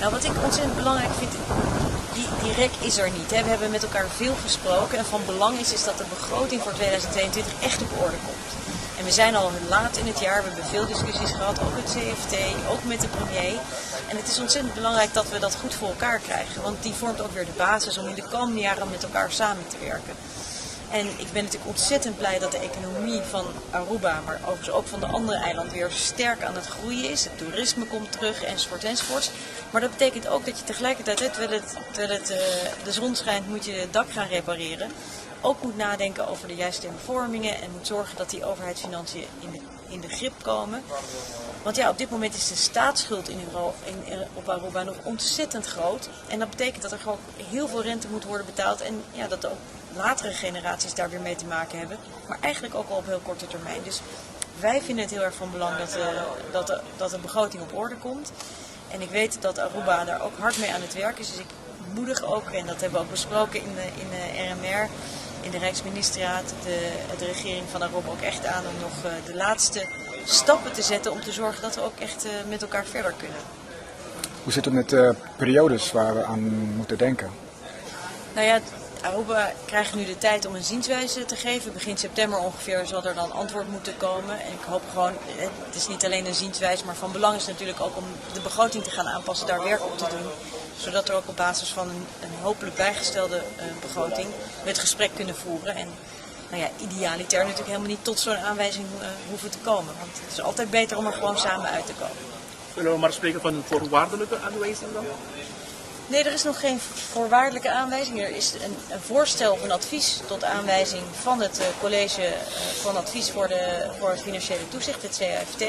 Nou, wat ik ontzettend belangrijk vind, die rek is er niet. Hè. We hebben met elkaar veel gesproken en van belang is dat de begroting voor 2022 echt op orde komt. En we zijn al laat in het jaar, we hebben veel discussies gehad, ook met CFT, ook met de premier. En het is ontzettend belangrijk dat we dat goed voor elkaar krijgen, want die vormt ook weer de basis om in de komende jaren met elkaar samen te werken. En ik ben natuurlijk ontzettend blij dat de economie van Aruba, maar overigens ook van de andere eilanden, weer sterk aan het groeien is. Het toerisme komt terug, enzovoort. Maar dat betekent ook dat je tegelijkertijd, terwijl de zon schijnt, moet je het dak gaan repareren. Ook moet nadenken over de juiste hervormingen en moet zorgen dat die overheidsfinanciën in de grip komen. Want ja, op dit moment is de staatsschuld op Aruba nog ontzettend groot. En dat betekent dat er gewoon heel veel rente moet worden betaald. En ja, dat ook latere generaties daar weer mee te maken hebben. Maar eigenlijk ook al op heel korte termijn. Dus wij vinden het heel erg van belang dat de begroting op orde komt. En ik weet dat Aruba daar ook hard mee aan het werk is. Dus ik moedig ook, en dat hebben we ook besproken in de RMR, in de Rijksministeriaat, de regering van Aruba ook echt aan om nog de laatste stappen te zetten om te zorgen dat we ook echt met elkaar verder kunnen. Hoe zit het met de periodes waar we aan moeten denken? Nou ja, Aruba krijgt nu de tijd om een zienswijze te geven. Begin september ongeveer zal er dan antwoord moeten komen. En ik hoop gewoon, het is niet alleen een zienswijze, maar van belang is natuurlijk ook om de begroting te gaan aanpassen, daar werk op te doen. Zodat we ook op basis van een hopelijk bijgestelde begroting het gesprek kunnen voeren. En nou ja, idealiter natuurlijk helemaal niet tot zo'n aanwijzing hoeven te komen. Want het is altijd beter om er gewoon samen uit te komen. Zullen we maar spreken van een voorwaardelijke aanwijzing dan? Nee, er is nog geen voorwaardelijke aanwijzing. Er is een voorstel van advies tot aanwijzing van het college van advies voor het financiële toezicht, het CAFT.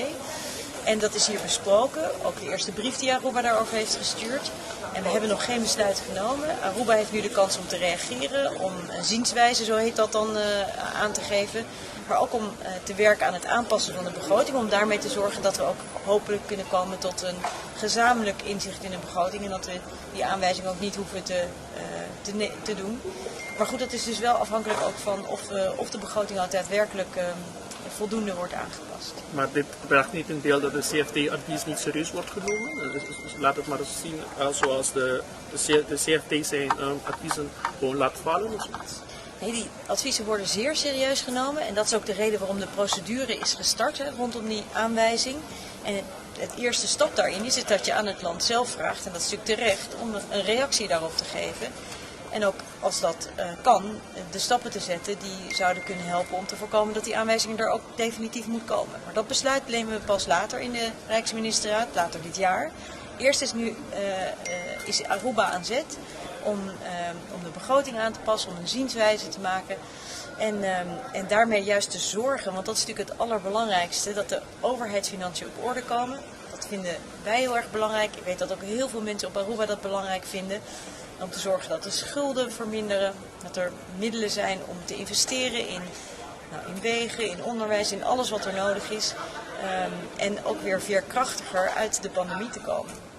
En dat is hier besproken, ook de eerste brief die Aruba daarover heeft gestuurd. En we hebben nog geen besluit genomen. Aruba heeft nu de kans om te reageren, om een zienswijze, zo heet dat dan, aan te geven. Maar ook om te werken aan het aanpassen van de begroting, om daarmee te zorgen dat we ook hopelijk kunnen komen tot een gezamenlijk inzicht in de begroting. En dat we die aanwijzing ook niet hoeven te doen. Maar goed, dat is dus wel afhankelijk ook van of de begroting al daadwerkelijk voldoende wordt aangepast. Maar dit bracht niet in beeld dat de CFT-advies niet serieus wordt genomen. Dus laat het maar eens zien zoals de CFT zijn adviezen gewoon laat vallen of zoiets. Nee, die adviezen worden zeer serieus genomen en dat is ook de reden waarom de procedure is gestart rondom die aanwijzing. En het eerste stap daarin is dat je aan het land zelf vraagt, en dat is natuurlijk terecht, om een reactie daarop te geven. En ook als dat kan, de stappen te zetten die zouden kunnen helpen om te voorkomen dat die aanwijzing er ook definitief moet komen. Maar dat besluit nemen we pas later in de Rijksministeriaat, later dit jaar. Eerst is Aruba aan zet om de begroting aan te passen, om een zienswijze te maken. En daarmee juist te zorgen, want dat is natuurlijk het allerbelangrijkste, dat de overheidsfinanciën op orde komen. Dat vinden wij heel erg belangrijk. Ik weet dat ook heel veel mensen op Aruba dat belangrijk vinden. Om te zorgen dat de schulden verminderen, dat er middelen zijn om te investeren in wegen, in onderwijs, in alles wat er nodig is. En ook weer veerkrachtiger uit de pandemie te komen.